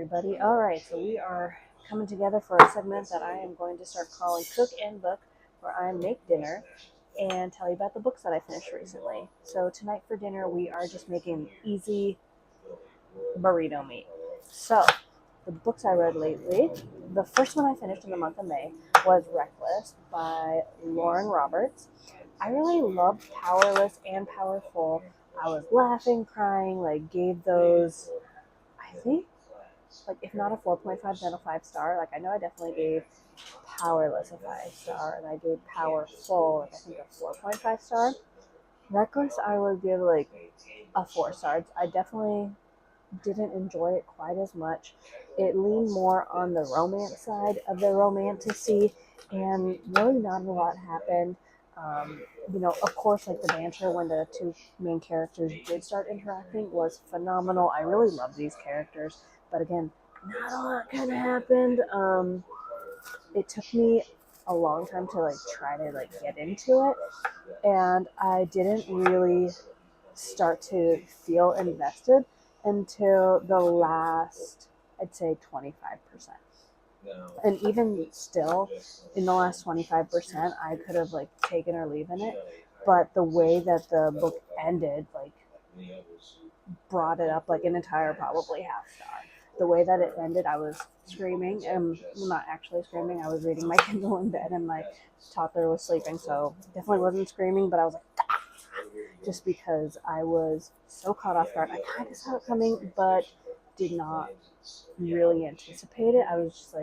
everybody. All right, so we are coming together for a segment that I am going to start calling Cook and Book, where I make dinner and tell you about the books that I finished recently. So tonight for dinner, we are just making easy burrito meat. So the books I read lately, the first one I finished in the month of May was Reckless by Lauren Roberts. I really loved Powerless and Powerful. I was laughing, crying, gave those, I think, if not a 4.5, then a 5 star. I know I definitely gave Powerless a 5 star, and I gave Powerful, I think, a 4.5 star. Reckless, I would give a 4 star. I definitely didn't enjoy it quite as much. It leaned more on the romance side of the romanticy, and really not a lot happened. Of course, the banter when the two main characters did start interacting was phenomenal. I really love these characters, but again, not a lot kind of happened. It took me a long time to try to get into it, and I didn't really start to feel invested until the last, I'd say, 25%. And even still, in the last 25%, I could have taken or leave in it. But the way that the book ended, brought it up an entire probably half star. The way that it ended, I was screaming, and well, not actually screaming. I was reading my Kindle in bed, and my toddler was sleeping, so definitely wasn't screaming. But I was just because I was so caught off guard. I kind of saw it coming, but did not really anticipate it. I was just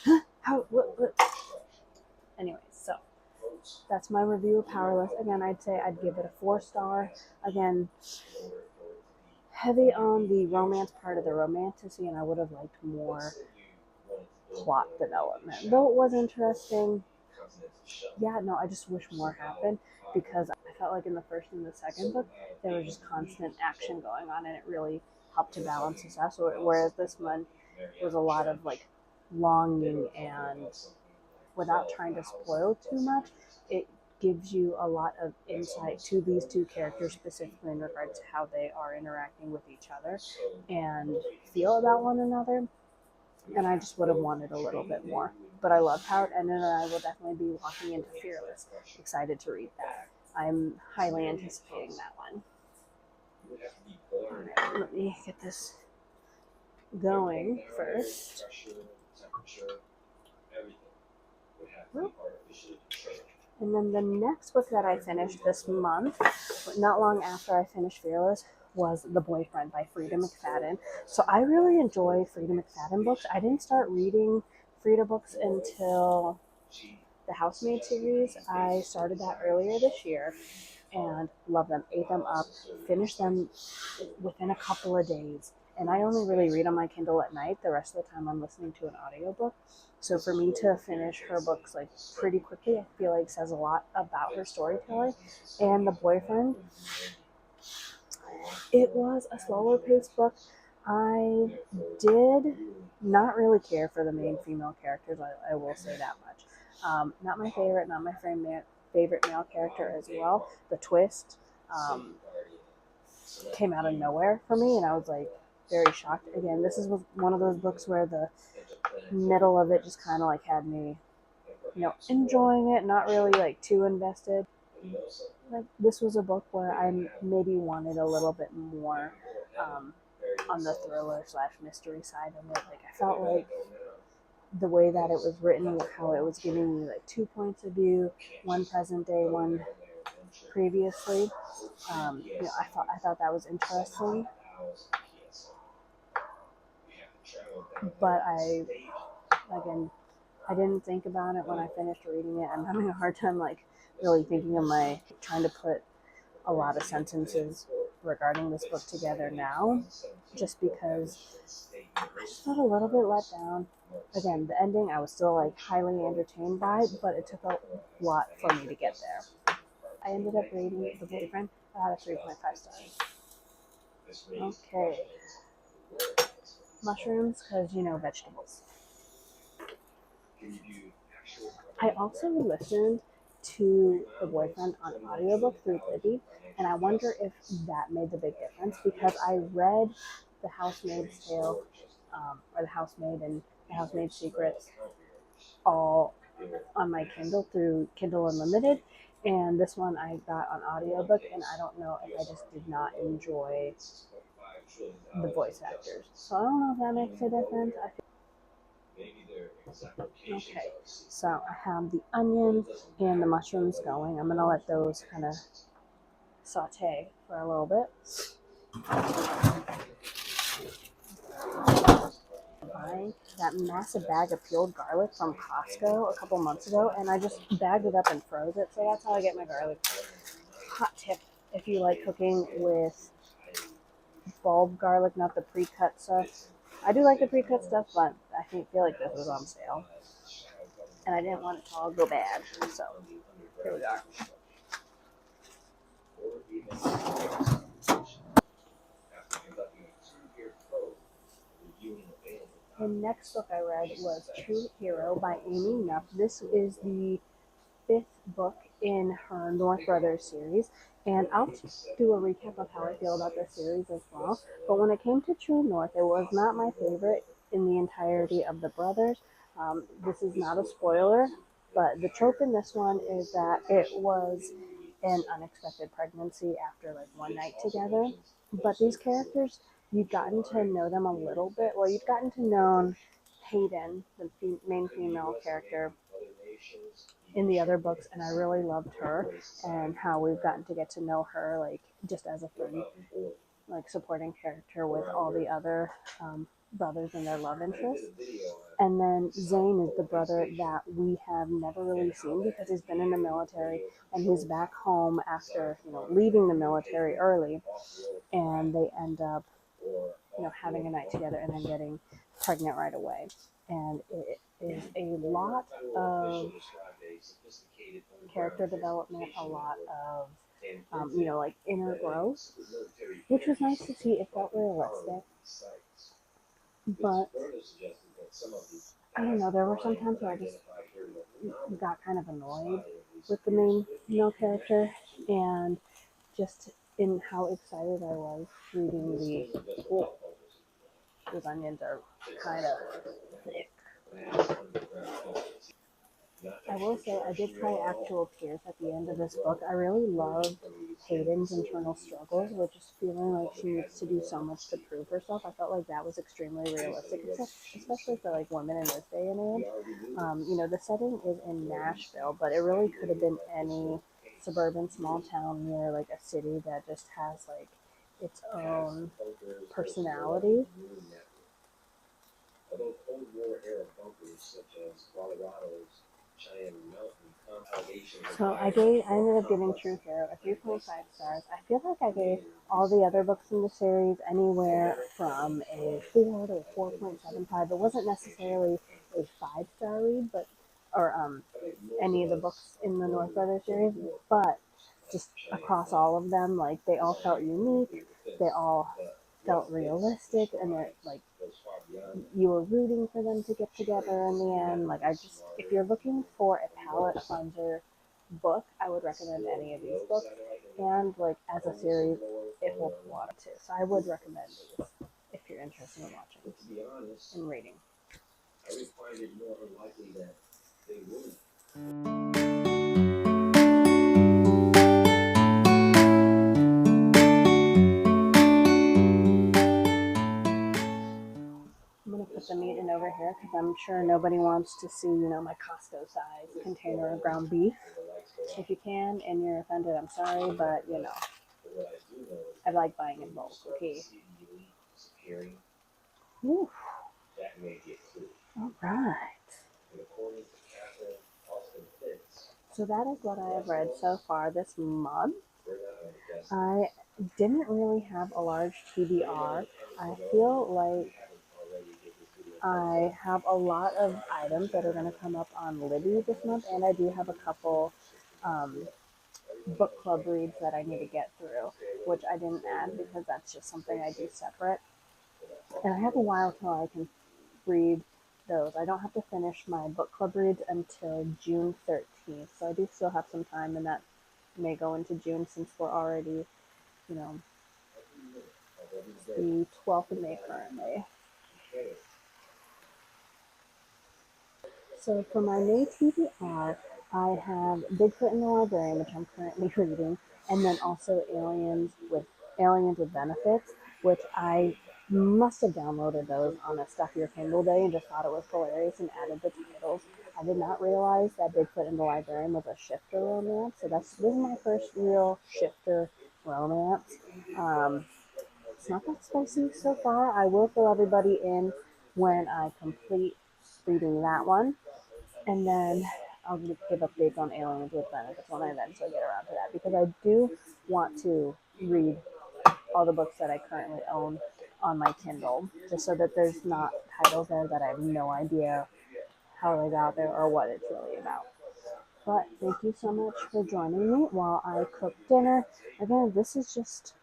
huh? How? What? Anyways, so that's my review of Powerless. Again, I'd say I'd give it a 4 star. Again, heavy on the romance part of the romanticy, and I would have liked more plot development. Though it was interesting, I just wish more happened, because I felt in the first and the second book, there was just constant action going on, and it really helped to balance this out. So, whereas this one was a lot of longing, and without trying to spoil too much, it gives you a lot of insight to these two characters, specifically in regards to how they are interacting with each other and feel about one another. And I just would have wanted a little bit more. But I love how it ended, and I will definitely be walking into Fearless. Excited to read that. I'm highly anticipating that one. Alright, let me get this going first. And then the next book that I finished this month, not long after I finished Fearless, was The Boyfriend by Freida McFadden. So I really enjoy Freida McFadden books. I didn't start reading Freida books until the Housemaid series. I started that earlier this year and loved them, ate them up, finished them within a couple of days. And I only really read on my Kindle at night. The rest of the time I'm listening to an audiobook. So for me to finish her books pretty quickly, I feel says a lot about her storytelling. And The Boyfriend, it was a slower paced book. I did not really care for the main female characters, I will say that much. Not my favorite, not my favorite male character as well. The twist came out of nowhere for me, and I was very shocked. Again, this was one of those books where the middle of it just kind of had me, enjoying it, not really too invested. This was a book where I maybe wanted a little bit more on the thriller / mystery side of it. I felt the way that it was written, how it was giving me 2 points of view, one present day, one previously. I thought that was interesting. But I didn't think about it when I finished reading it. I'm having a hard time really thinking of trying to put a lot of sentences regarding this book together now, just because I just felt a little bit let down. Again, the ending I was still highly entertained by, but it took a lot for me to get there. I ended up rating The Boyfriend at a 3.5 stars. Okay. Mushrooms, because vegetables. I also listened to The Boyfriend on audiobook through Libby, and I wonder if that made the big difference, because I read The Housemaid's Tale or The Housemaid and The Housemaid Secrets, all on my Kindle through Kindle Unlimited. And this one I got on audiobook, and I don't know if I just did not enjoy the voice actors. So I don't know if that makes a difference. Okay, so I have the onions and the mushrooms going. I'm gonna let those kind of saute for a little bit. Buying that massive bag of peeled garlic from Costco a couple months ago, and I just bagged it up and froze it. So that's how I get my garlic. Hot tip: if you like cooking with bulb garlic, not the pre-cut stuff. I do like the pre-cut stuff, but I feel like this was on sale, and I didn't want it to all go bad. So here we are. The next book I read was True Hero by Amy Knupp. This is the 5th book in her North Brothers series, and I'll do a recap of how I feel about this series as well. But when it came to True North, it was not my favorite in the entirety of the brothers. This is not a spoiler, but the trope in this one is that it was an unexpected pregnancy after like one night together. But these characters, you've gotten to know them a little bit. Well, you've gotten to know Hayden, the main female character, in the other books, and I really loved her and how we've gotten to get to know her, like just as a friend, like supporting character with all the other brothers and their love interests. And then Zane is the brother that we have never really seen because he's been in the military, and he's back home after leaving the military early, and they end up having a night together and then getting pregnant right away. And it is a lot of character development, a lot of like inner growth, which was nice to see. It felt realistic, but I don't know. There were some times where I just got kind of annoyed with the main character, and just in how excited I was reading those onions are kind of thick. I will say I did cry actual tears at the end of this book. I really loved Hayden's internal struggles with just feeling like she needs to do so much to prove herself. I felt like that was extremely realistic, especially for like women in this day and age. The setting is in Nashville, but it really could have been any suburban small town near like a city that just has like its own personality. Although Cold War era bunkers such as Colorado's Cheyenne Mountain. So I ended up giving True Hero a 3.5 stars. I feel like I gave all the other books in the series anywhere from a 4 to a 4.75. It wasn't necessarily a 5-star read, but or any of the books in the North Brothers series, but just across all of them, like they all felt unique. They all felt realistic, and that like you were rooting for them to get together in the end. Like if you're looking for a palate cleanser book, I would recommend any of these books. And like as a series, it holds water too. So I would recommend these if you're interested in watching and reading. I would find it more unlikely that they would. I'm going to put the meat in over here because I'm sure nobody wants to see, my Costco size container of ground beef. If you can and you're offended, I'm sorry, but, I like buying in bulk, okay? Ooh. All right. So that is what I have read so far this month. I didn't really have a large TBR. I feel like I have a lot of items that are going to come up on Libby this month, and I do have a couple book club reads that I need to get through, which I didn't add because that's just something I do separate. And I have a while till I can read those. I don't have to finish my book club reads until June 13th, so I do still have some time, and that may go into June since we're already, the 12th of May currently. So for my May TBR, I have Bigfoot in the Librarian, which I'm currently reading, and then also Aliens with Benefits, which I must have downloaded those on a stuff your Kindle day and just thought it was hilarious and added the titles. I did not realize that Bigfoot in the Librarian was a shifter romance, so this is my first real shifter romance. Um, it's not that spicy so far. I will fill everybody in when I complete reading that one. And then I'll give updates on Aliens with Benefits when I eventually get around to that, because I do want to read all the books that I currently own on my Kindle, just so that there's not titles there that I have no idea how they got there or what it's really about. But thank you so much for joining me while I cook dinner. Again, this is just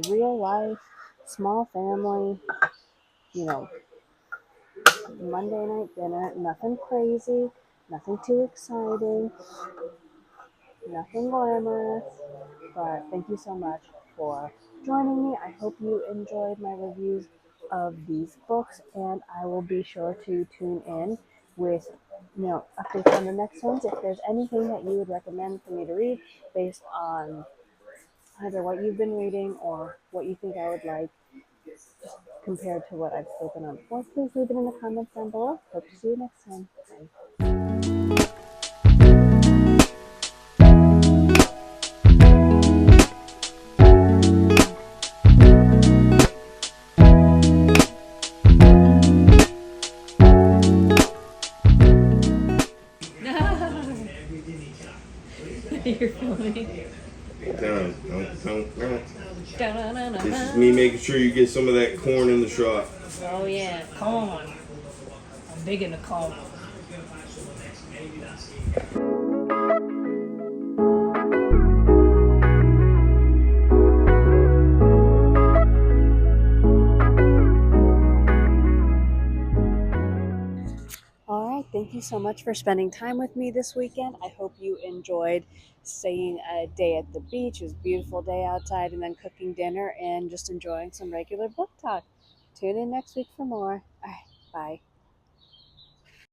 real life, small family, you know, Monday night dinner. Nothing crazy, nothing too exciting, nothing glamorous. But thank you so much for joining me. I hope you enjoyed my reviews of these books, and I will be sure to tune in with updates on the next ones. If there's anything that you would recommend for me to read based on either what you've been reading or what you think I would like compared to what I've spoken on before, please leave it in the comments down below. Hope to see you next time. Bye. You're filming. This is me making sure you get some of that corn in the shot. Oh yeah, corn. I'm big into corn. All right, thank you so much for spending time with me this weekend. I hope you enjoyed staying a day at the beach. It was a beautiful day outside, and then cooking dinner and just enjoying some regular book talk. Tune in next week for more. All right, bye.